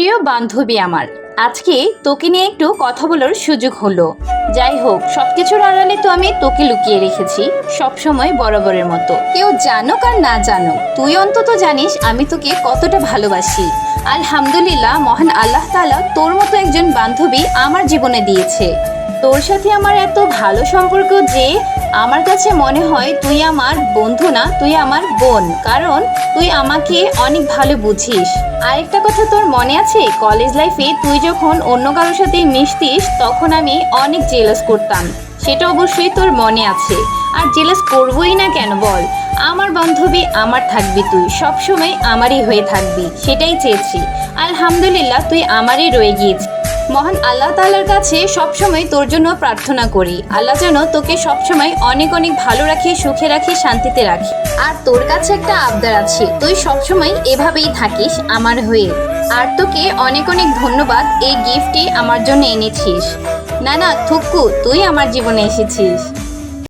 প্রিয় বান্ধবী আমার, আজকে তোকে নিয়ে একটু কথা বলার সুযোগ হলো। যাই হোক, সবকিছুর আড়ালে তো আমি তোকে লুকিয়ে রেখেছি সবসময় বরাবরের মতো। কেউ জানুক আর না জানুক, তুই অন্তত জানিস আমি তোকে কতটা ভালোবাসি। আলহামদুলিল্লাহ, মহান আল্লাহ তাআলা তোর মতো একজন বান্ধবী আমার জীবনে দিয়েছে। তোর সাথে আমার এত ভালো সম্পর্ক যে আমার কাছে মনে হয় তুই আমার বন্ধু না, তুই আমার বোন, কারণ তুই আমাকে অনেক ভালো বুঝিস। আরেকটা কথা, তোর মনে আছে কলেজ লাইফে তুই যখন অন্য কারোর সাথে মিশতিস তখন আমি অনেক জেলাস করতাম, সেটা অবশ্যই তোর মনে আছে। আর জেলাস করবই না কেন বল? আমার বান্ধবী আমার থাকবি, তুই সবসময় আমারই হয়ে থাকবি, সেটাই চেয়েছি। আলহামদুলিল্লাহ, তুই আমারই রয়ে গিয়েছিস। মহান আল্লাহ তাআলার কাছে সবসময় তোর জন্য প্রার্থনা করি, আল্লাহ যেন তোকে সবসময় অনেক অনেক ভালো রাখি, সুখে রাখি, শান্তিতে রাখি। আর তোর কাছে একটা আবদার আছে, তুই সবসময় এভাবেই থাকিস আমার হয়ে। আর তোকে অনেক অনেক ধন্যবাদ, এই গিফটটি আমার জন্য এনেছিস। না না থুক্কু, তুই আমার জীবনে এসেছিস।